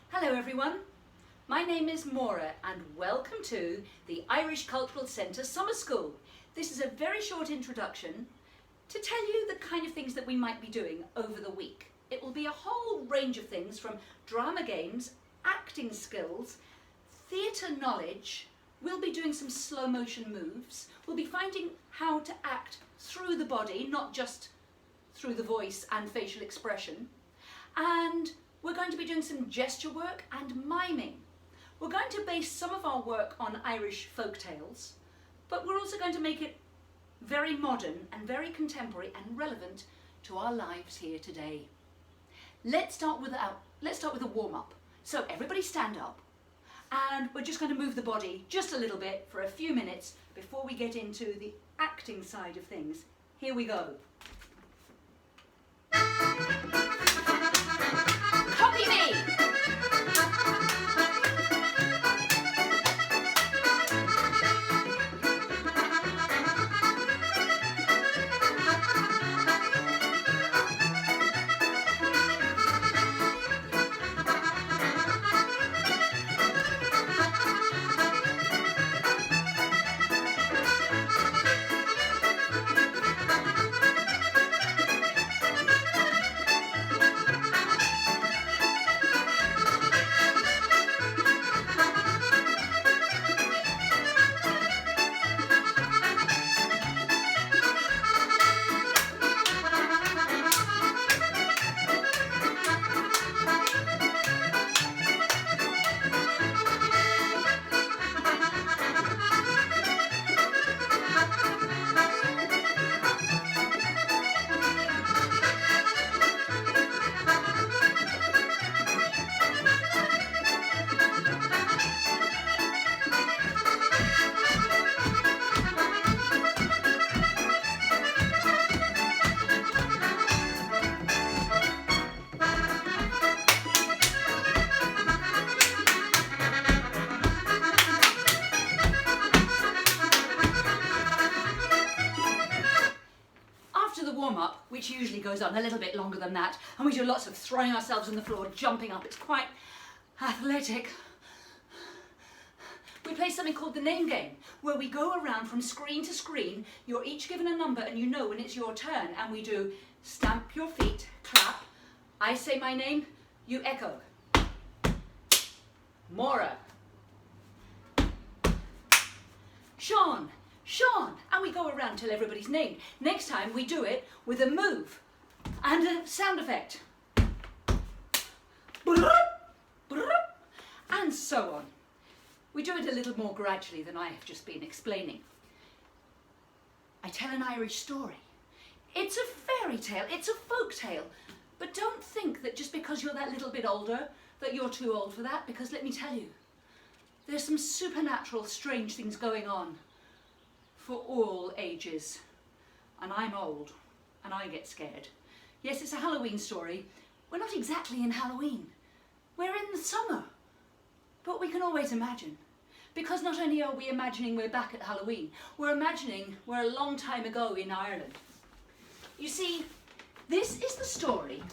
Hello everyone, my name is Maura and welcome to the Irish Cultural Centre Summer School. This is a very short introduction to tell you the kind of things that we might be doing over the week. It will be a whole range of things from drama games, acting skills, theatre knowledge. We'll be doing some slow motion moves. We'll be finding how to act through the body, not just through the voice and facial expression. And we're going to be doing some gesture work and miming. We're going to base some of our work on Irish folk tales, but we're also going to make it very modern and very contemporary and relevant to our lives here today. Let's start with a warm-up. So everybody stand up, and we're just going to move the body just a little bit for a few minutes before we get into the acting side of things. Here we go. Copy me! Warm-up, which usually goes on a little bit longer than that, and we do lots of throwing ourselves on the floor, jumping up. It's quite athletic. We play something called the name game, where we go around from screen to screen. You're each given a number and you know when it's your turn, and we do stamp your feet, clap, I say my name, you echo. Maura. Sean. Sean, and we go around till everybody's named. Next time we do it with a move and a sound effect. And so on. We do it a little more gradually than I have just been explaining. I tell an Irish story. It's a fairy tale, it's a folk tale, but don't think that just because you're that little bit older that you're too old for that, because let me tell you, there's some supernatural strange things going on for all ages, and I'm old and I get scared. Yes, it's a Halloween story. We're not exactly in Halloween, we're in the summer, but we can always imagine, because not only are we imagining we're back at Halloween, we're imagining we're a long time ago in Ireland. You see, this is the story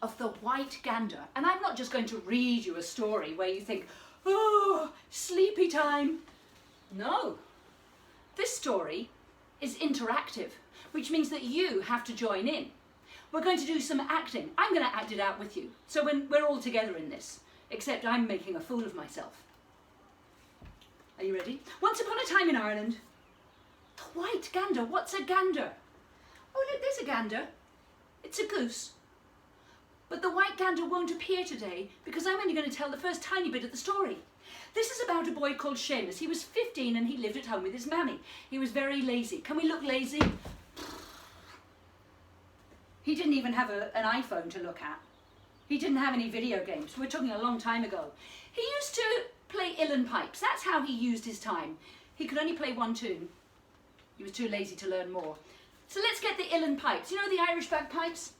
of the White Gander, and I'm not just going to read you a story where you think, oh, sleepy time. No. This story is interactive, which means that you have to join in. We're going to do some acting. I'm going to act it out with you. So we're all together in this, except I'm making a fool of myself. Are you ready? Once upon a time in Ireland, the White Gander. What's a gander? Oh, look, there's a gander. It's a goose. But the White Gander won't appear today because I'm only going to tell the first tiny bit of the story. This is about a boy called Seamus. He was 15 and he lived at home with his mammy. He was very lazy. Can we look lazy? He didn't even have an iPhone to look at. He didn't have any video games. We're talking a long time ago. He used to play uilleann pipes. That's how he used his time. He could only play one tune. He was too lazy to learn more. So let's get the uilleann pipes. You know the Irish bagpipes?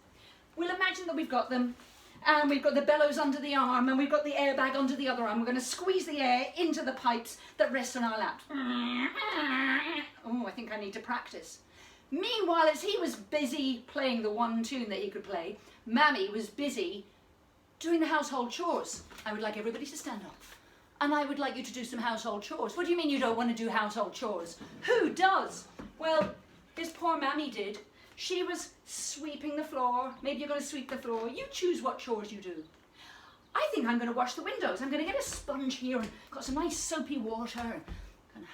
We'll imagine that we've got them. And we've got the bellows under the arm and we've got the airbag under the other arm. We're going to squeeze the air into the pipes that rest on our lap. Oh, I think I need to practice. Meanwhile, as he was busy playing the one tune that he could play, Mammy was busy doing the household chores. I would like everybody to stand up. And I would like you to do some household chores. What do you mean you don't want to do household chores? Who does? Well, his poor mammy did. She was sweeping the floor. Maybe you're going to sweep the floor. You choose what chores you do. I think I'm going to wash the windows. I'm going to get a sponge here and got some nice soapy water. Gonna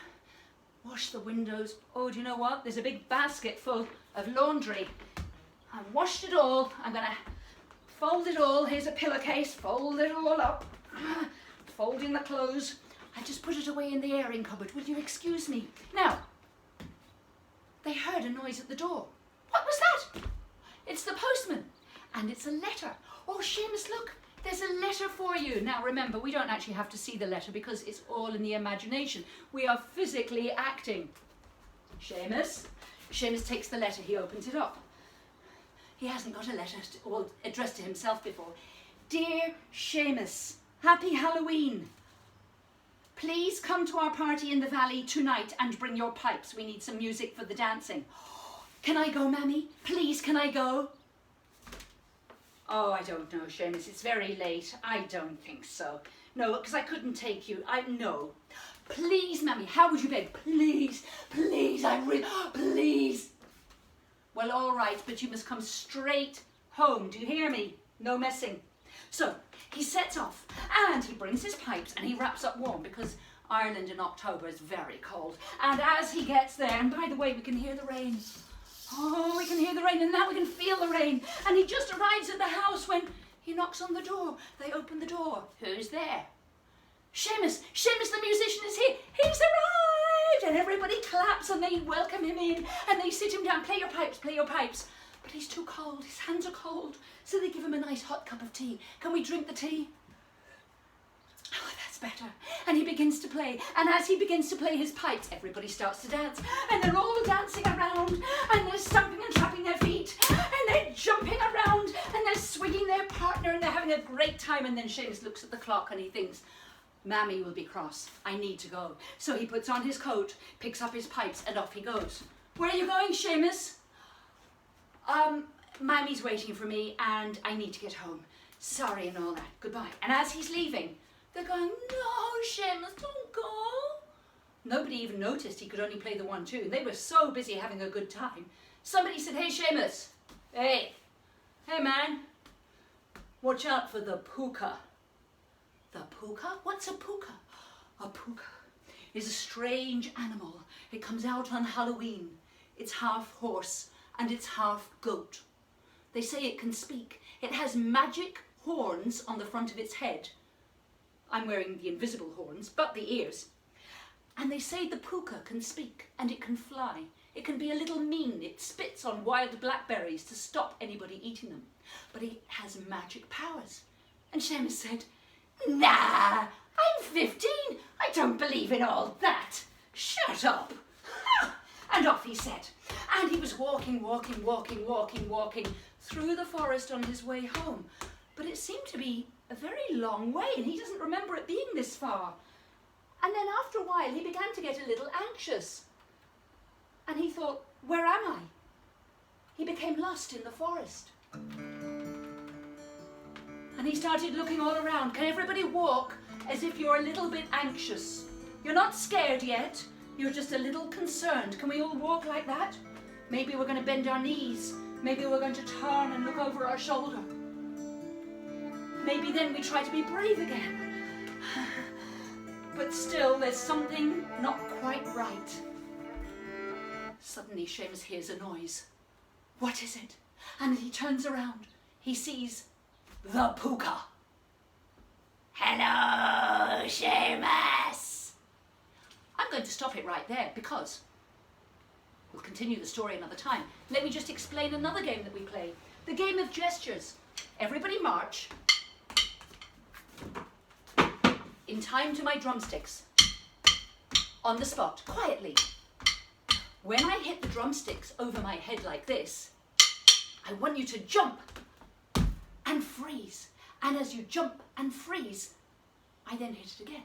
wash the windows. Oh, do you know what? There's a big basket full of laundry. I've washed it all. I'm going to fold it all. Here's a pillowcase. Fold it all up. Folding the clothes. I just put it away in the airing cupboard. Will you excuse me? Now, they heard a noise at the door. What was that? It's the postman. And it's a letter. Oh, Seamus, look. There's a letter for you. Now, remember, we don't actually have to see the letter because it's all in the imagination. We are physically acting. Seamus. Seamus takes the letter. He opens it up. He hasn't got a letter all addressed to himself before. Dear Seamus, Happy Halloween. Please come to our party in the valley tonight and bring your pipes. We need some music for the dancing. Can I go, Mammy? Please, can I go? Oh, I don't know, Seamus. It's very late. I don't think so. No, because I couldn't take you. No. Please, Mammy. How would you beg? Please, please, please. Well, all right, but you must come straight home. Do you hear me? No messing. So he sets off and he brings his pipes and he wraps up warm because Ireland in October is very cold. And as he gets there, and by the way, we can hear the rain. Oh, we can hear the rain, and now we can feel the rain. And he just arrives at the house when he knocks on the door. They open the door. Who's there? Seamus, the musician is here. He's arrived! And everybody claps and they welcome him in and they sit him down. Play your pipes, play your pipes. But he's too cold. His hands are cold. So they give him a nice hot cup of tea. Can we drink the tea? Oh, that's better. And he begins to play. And as he begins to play his pipes, everybody starts to dance. And they're all dancing around. And they're stamping and tapping their feet. And they're jumping around. And they're swinging their partner. And they're having a great time. And then Seamus looks at the clock and he thinks, Mammy will be cross. I need to go. So he puts on his coat, picks up his pipes, and off he goes. Where are you going, Seamus? Mammy's waiting for me and I need to get home. Sorry and all that. Goodbye. And as he's leaving, they're going, no, Seamus, don't go. Nobody even noticed he could only play the 1-2. They were so busy having a good time. Somebody said, hey, Seamus. Hey man, watch out for the puka. The puka? What's a puka? A puka is a strange animal. It comes out on Halloween. It's half horse and it's half goat. They say it can speak. It has magic horns on the front of its head. I'm wearing the invisible horns, but the ears. And they say the puka can speak and it can fly. It can be a little mean. It spits on wild blackberries to stop anybody eating them. But it has magic powers. And Seamus said, nah, I'm 15. I don't believe in all that. Shut up. And off he set. And he was walking through the forest on his way home. But it seemed to be a very long way and he doesn't remember it being this far. And then after a while he began to get a little anxious. And he thought, where am I? He became lost in the forest. And he started looking all around. Can everybody walk as if you're a little bit anxious? You're not scared yet. You're just a little concerned. Can we all walk like that? Maybe we're going to bend our knees. Maybe we're going to turn and look over our shoulder. Maybe then we try to be brave again. But still, there's something not quite right. Suddenly, Seamus hears a noise. What is it? And he turns around. He sees the puka. Hello, Seamus. I'm going to stop it right there because we'll continue the story another time. Let me just explain another game that we play. The game of gestures. Everybody march in time to my drumsticks. On the spot, quietly. When I hit the drumsticks over my head like this, I want you to jump and freeze. And as you jump and freeze, I then hit it again.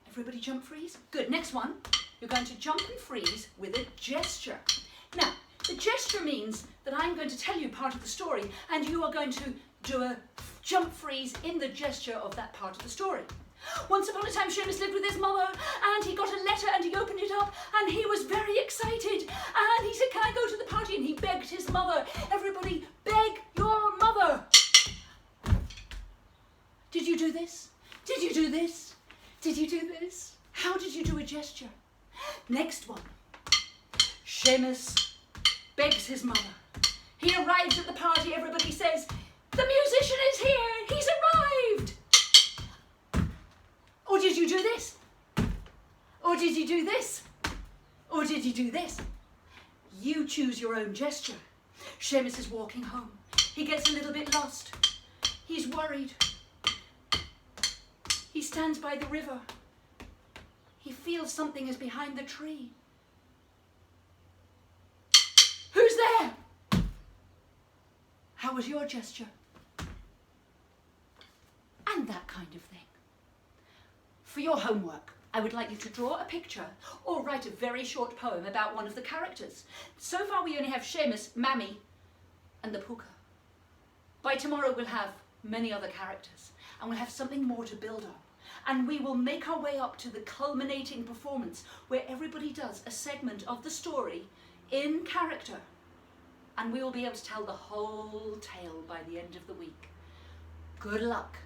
Everybody jump, freeze? Good. Next one, you're going to jump and freeze with a gesture. Now, The gesture means that I'm going to tell you part of the story and you are going to do a jump freeze in the gesture of that part of the story. Once upon a time, Seamus lived with his mother and he got a letter and he opened it up and he was very excited and he said, can I go to the party? And he begged his mother. Everybody, beg your mother. Did you do this? Did you do this? Did you do this? How did you do a gesture? Next one. Seamus begs his mother. He arrives at the party, everybody says, the musician is here, he's arrived. Or did you do this? Or did you do this? Or did you do this? You choose your own gesture. Seamus is walking home. He gets a little bit lost. He's worried. He stands by the river. He feels something is behind the tree. Who's there? How was your gesture? And that kind of thing. For your homework, I would like you to draw a picture or write a very short poem about one of the characters. So far we only have Seamus, Mammy and the Puka. By tomorrow we'll have many other characters and we'll have something more to build on. And we will make our way up to the culminating performance where everybody does a segment of the story in character. And we will be able to tell the whole tale by the end of the week. Good luck.